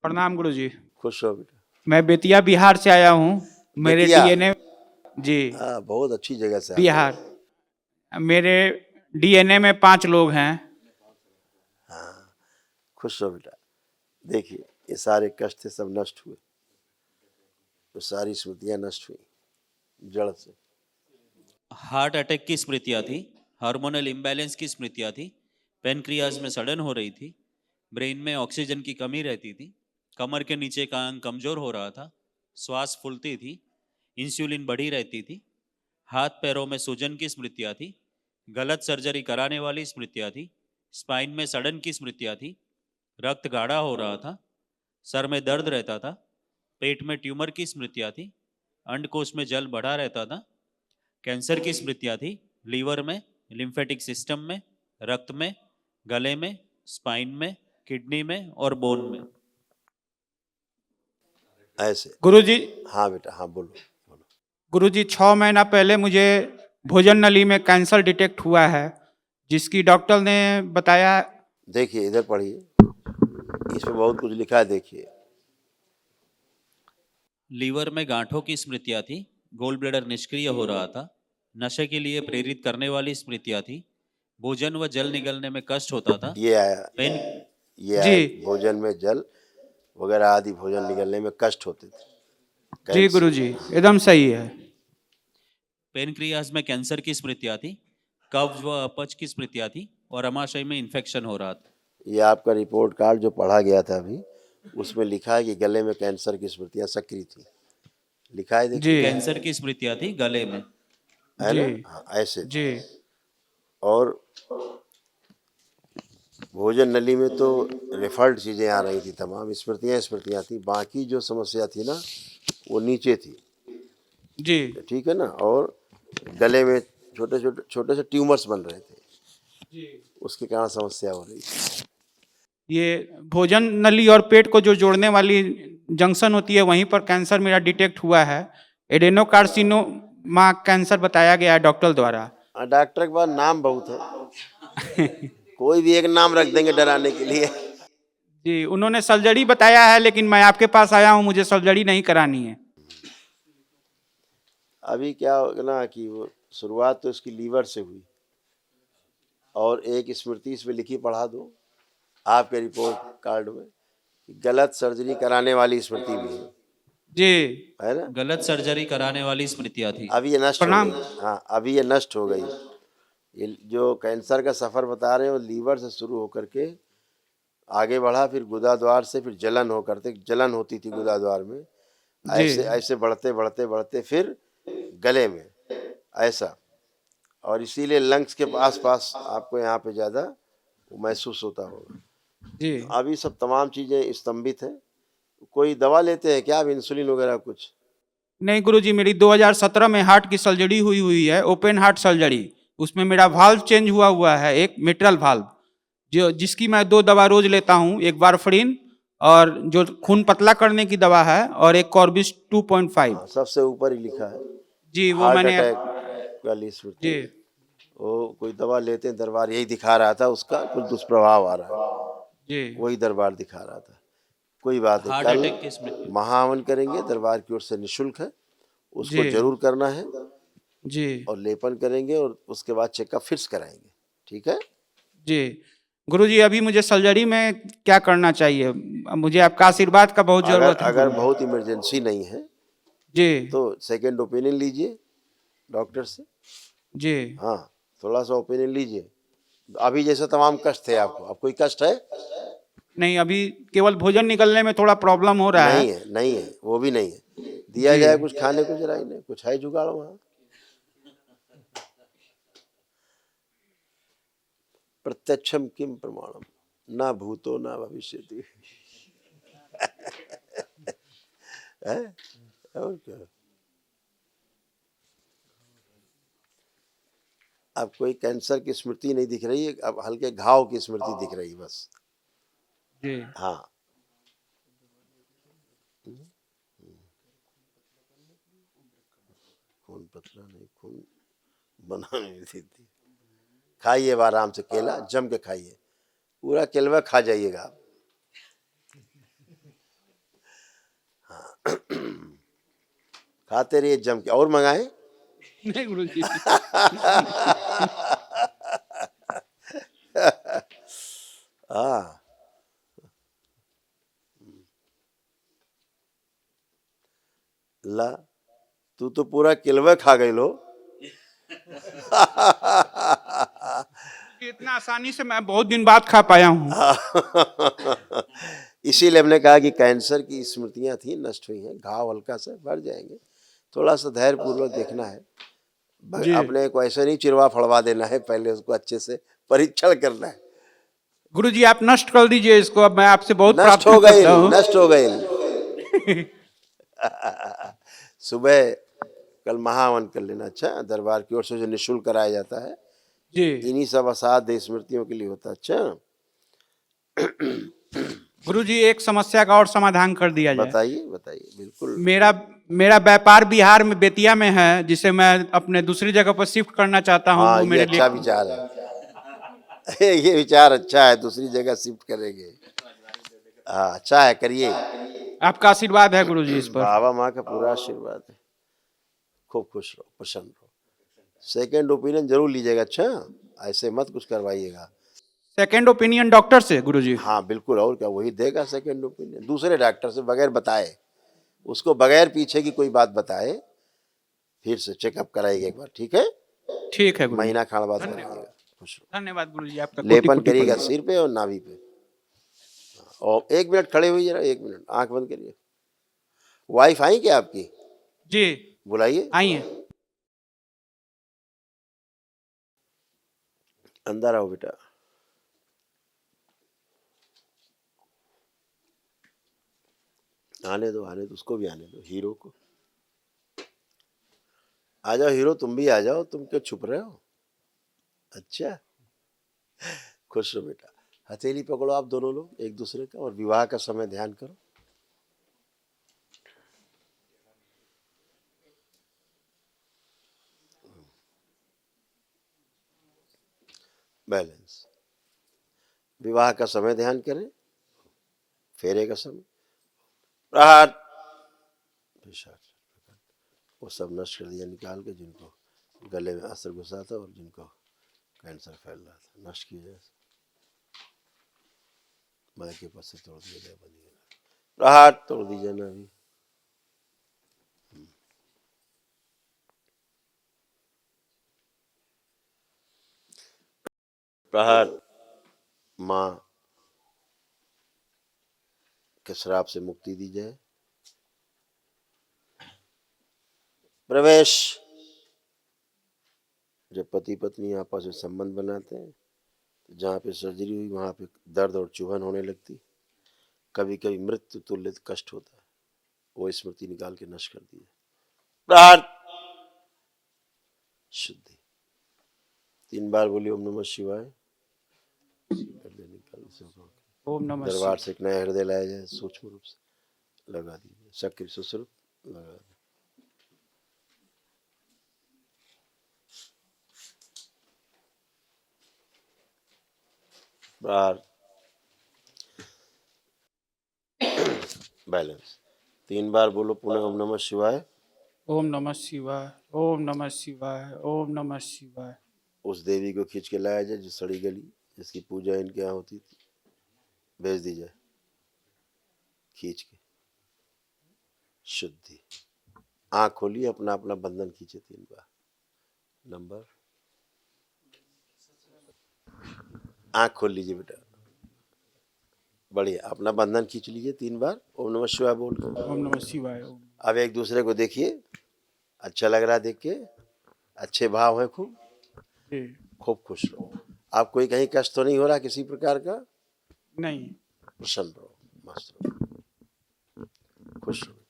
प्रणाम गुरु जी। खुश हो बेटा। मैं बेतिया बिहार से आया हूँ। मेरे बेतिया? डीएनए जी हाँ, बहुत अच्छी जगह से आते बिहार। हो। मेरे डीएनए में 5 लोग हैं। हाँ, खुश हो बेटा। देखिए, ये सारे कष्ट थे सब नष्ट हुए, तो सारी स्मृतियाँ नष्ट हुई जड़ से। हार्ट अटैक की स्मृतियाँ थी, हार्मोनल इम्बैलेंस की स्मृतियाँ थी, पेनक्रियाज में सड़न हो रही थी, ब्रेन में ऑक्सीजन की कमी रहती थी, कमर के नीचे का अंग कमजोर हो रहा था, श्वास फूलती थी, इंसुलिन बढ़ी रहती थी, हाथ पैरों में सूजन की स्मृतियाँ थी, गलत सर्जरी कराने वाली स्मृतियाँ थी, स्पाइन में सड़न की स्मृतियाँ थी, रक्त गाढ़ा हो रहा था, सर में दर्द रहता था, पेट में ट्यूमर की स्मृतियाँ थी, अंडकोश में जल बढ़ा रहता था, कैंसर की स्मृतियाँ थी, लीवर में, लिम्फेटिक सिस्टम में, रक्त में, गले में, स्पाइन में, किडनी में और बोन में। ऐसे। गुरुजी हाँ बेटा, हाँ बोलो बोलो। गुरुजी 6 महीना पहले मुझे भोजन नली में कैंसर डिटेक्ट हुआ है, जिसकी डॉक्टर ने बताया। देखिए इधर पढ़िए, इसमें बहुत कुछ लिखा है, देखिए। लीवर में गांठों की स्मृतियाँ थी, गोल ब्लैडर निष्क्रिय हो रहा था, नशे के लिए प्रेरित करने वाली स्मृतियाँ थी, भोजन व जल निगलने में कष्ट होता था, ये आया, पेन ये आया जी कि भोजन में जल वगैरह आदि भोजन निगलने में कष्ट होते थे। जी कैंसर। गुरुजी एकदम सही है। पेनक्रियाज में कैंसर की स्मृतियाँ थी, कब्ज व अपच की स्मृतियाँ थी और अमाशय में इन्फेक्शन हो रहा था। ये आपका रिपोर्ट कार्ड जो पढ़ा गया था अभी, उसमें लिखा है कि गले में कैंसर की स्मृतियाँ सक्रिय थी। लिखा है, जी देखिए। कैंसर की स्मृतियाँ थी गले में। है जी ना? हाँ, ऐसे जी थी। और भोजन नली में तो रेफर्ड चीज़ें आ रही थी, तमाम स्मृतियाँ स्मृतियाँ थी। बाकी जो समस्या थी ना, वो नीचे थी, जी ठीक है ना। और गले में छोटे से ट्यूमर्स बन रहे थे, जी उसके कारण समस्या हो रही थी। ये भोजन नली और पेट को जो जोड़ने वाली जंक्शन होती है, वहीं पर कैंसर मेरा डिटेक्ट हुआ है। एडेनोकार्सिनोमा कैंसर बताया गया है डॉक्टर द्वारा। डॉक्टर के पास नाम बहुत है, कोई भी एक नाम रख देंगे डराने के लिए। जी उन्होंने सर्जरी बताया है, लेकिन मैं आपके पास आया हूँ, मुझे सर्जरी नहीं करानी है। अभी क्या होगा ना कि वो शुरुआत तो इसकी लीवर से हुई, और एक स्मृति इसमें लिखी पढ़ा दो आपके रिपोर्ट कार्ड में, गलत सर्जरी कराने वाली स्मृति भी जी है ना। गलत सर्जरी कराने वाली स्मृतियाँ थी। अभी ये नष्ट हो प्रणाम। गई। हाँ, अभी ये नष्ट हो गई। ये जो कैंसर का सफ़र बता रहे हो, लीवर से शुरू होकर के आगे बढ़ा, फिर गुदाद्वार से, फिर जलन होकर के, जलन होती थी गुदाद्वार में, जी ऐसे ऐसे बढ़ते बढ़ते बढ़ते फिर गले में, ऐसा। और इसीलिए लंग्स के आसपास आपको यहाँ पे ज़्यादा महसूस होता होगा। जी अभी सब तमाम चीज़ें स्तंभित हैं। कोई दवा लेते हैं क्या आप, इंसुलिन वगैरह कुछ? नहीं गुरुजी, मेरी 2017 में हार्ट की सर्जरी हुई हुई है, ओपन हार्ट सर्जरी। उसमें मेरा वाल्व चेंज हुआ है, एक मिट्रल वाल्व, जो जिसकी मैं 2 दवा रोज लेता हूँ, एक वारफरीन और जो खून पतला करने की दवा है, और एक कॉर्बिस 2.5। हाँ, सबसे ऊपर ही लिखा है जी वो हार्ट मैंने। अटैक वाली स्मृति। जी वो कोई दवा लेते हैं, दरबार यही दिखा रहा था, उसका कुछ दुष्प्रभाव आ रहा है, जी वही दरबार दिखा रहा था। कोई बात नहीं, हार्ट कल अटैक की स्मृति। महाहवन करेंगे, दरबार की ओर से निःशुल्क है, उसको जी जरूर करना है। जी और लेपन करेंगे और उसके बाद चेकअप फिर से कराएंगे, ठीक है। जी गुरुजी, अभी मुझे सर्जरी में क्या करना चाहिए? मुझे आपका आशीर्वाद का बहुत अगर जरूरत है अगर गुरुजी। बहुत इमरजेंसी नहीं है जी तो सेकेंड ओपिनियन लीजिए डॉक्टर से। जी हाँ, थोड़ा सा ओपिनियन लीजिए। अभी जैसे तमाम कष्ट थे आपको, अब कोई कष्ट है? नहीं, अभी केवल भोजन निकलने में थोड़ा प्रॉब्लम हो रहा है। नहीं है, नहीं है, वो भी नहीं है। दिया जी जाए कुछ खाने को, जरा ही नहीं, कुछ है जुगाड़ वहाँ? प्रत्यक्षम किम प्रमाणम, ना भूतो ना भविष्यति। है और क्या। अब कोई कैंसर की स्मृति नहीं दिख रही है, अब हल्के घाव की स्मृति दिख रही है बस। जी हाँ, खून पतला नहीं, खून बना नहीं देती। खाइए अब आराम से, केला जम के खाइए, पूरा केलवा खा जाइएगा आप। खाते रहिए जम के। और मंगाए? नहीं गुरुजी। हाँ, ला तू तो पूरा किलवा खा गई लो। इतना आसानी से मैं बहुत दिन बाद खा पाया हूँ। इसीलिए हमने कहा कि कैंसर की स्मृतियां थी, नष्ट हुई हैं, घाव हल्का सा भर जाएंगे, थोड़ा सा धैर्य पूर्वक देखना है। जी। अपने को ऐसे नहीं चिरवा फड़वा देना है, पहले उसको अच्छे से परीक्षण करना है। गुरुजी आप नष्ट कर दीजिए इसको, अब मैं आपसे बहुत नष्ट हो प्रार्थना गई, करता हूँ। नष्ट हो गई। सुबह कल महावन कर लेना। अच्छा, दरबार की ओर से जो निःशुल्क कराया जाता है, जी इन्हीं सब असाध्य स्मृतियों के लिए होता है। अच्छा, गुरुजी एक समस्या का और समाधान कर दिया जाए। बताइए बताइए, बिल्कुल। मेरा मेरा व्यापार बिहार में बेतिया में है, जिसे मैं अपने दूसरी जगह पर शिफ्ट करना चाहता हूँ। हाँ, वो ये मेरे अच्छा लिए विचार है। ये विचार अच्छा है, दूसरी जगह शिफ्ट करेंगे। हाँ, अच्छा है, करिए। आपका आशीर्वाद है गुरुजी इस पर। बाबा माँ का पूरा आशीर्वाद है। खूब खुश रहो, प्रसन्न रहो। सेकेंड ओपिनियन जरूर लीजिएगा। अच्छा, ऐसे मत कुछ करवाइएगा। सेकंड ओपिनियन डॉक्टर से गुरुजी? हाँ बिल्कुल, और क्या, वही देगा सेकेंड ओपिनियन, दूसरे डॉक्टर से, बगैर बताए, उसको बगैर पीछे की कोई बात बताए फिर से चेकअप कराइएगा एक बार। ठीक है? ठीक है गुरुजी। महीना खान बाद कराइएगा। खुश रहो। धन्यवाद गुरुजी आपका कोटि लेपन कोटि करिएगा प्रणाम। सिर पे और नाभि पे। और 1 मिनट खड़े हुई, जरा 1 मिनट आंख बंद करिए। वाइफ आई क्या आपकी? जी बुलाइए। आइए। अंदर आओ बेटा। आने दो, आने दो, उसको भी आने दो, हीरो को। आ जाओ हीरो, तुम भी आ जाओ, तुम क्यों छुप रहे हो? अच्छा, खुश रहो बेटा। हथेली पकड़ो आप दोनों लोग एक दूसरे का, और विवाह का समय ध्यान करो। बैलेंस। विवाह का समय ध्यान करें, फेरे का समय, प्रहार, वो सब नष्ट कर दिया निकाल के, जिनको गले में असर घुसा था और जिनको कैंसर फैल रहा था, नष्ट किया जाए। माँ के पास से तोड़ दिया जाए, बंदी प्रहार तोड़ दीजिए ना अभी। प्रहार। माँ के श्राप से मुक्ति दी जाए। प्रवेश। जब पति पत्नी आपस में संबंध बनाते हैं, तो जहाँ पे सर्जरी हुई वहाँ पे दर्द और चुभन होने लगती, कभी कभी मृत्यु तुल्य कष्ट होता है, वो स्मृति निकाल के नष्ट कर दी जाए। प्रहार। शुद्धि। 3 बार बोलिए ओम नमः शिवाय। ओम नमः दरबार शिवाय। से एक नया हृदय लाया जाए, सूक्ष्म रूप से लगा दीजिए, सक्रिय सुश्रुत लगा दीजिए। प्रहार। बैलेंस। 3 बार बोलो पुनः ओम नमः शिवाय। ओम नमः शिवाय। ओम नमः शिवाय। ओम नमः शिवाय। उस देवी को खींच के लाया जाए जो सड़ी गली, जिसकी पूजा इनके यहाँ होती थी, भेज दी जाए खींच के। शुद्धि। आँख खोलिए, अपना अपना बंधन खींचे 3 बार। नंबर। आँख खोल लीजिए बेटा, बढ़िया, अपना बंधन खींच लीजिए 3 बार ओम नमः शिवाय बोल के। ओम नमः शिवाय। अब एक दूसरे को देखिए, अच्छा लग रहा है देख के, अच्छे भाव है खूब, जी खूब खुश रहो। आप कोई कहीं कष्ट तो नहीं हो रहा किसी प्रकार का? नहीं। प्रसन्न रहो, मस्त रहो, खुश रहो।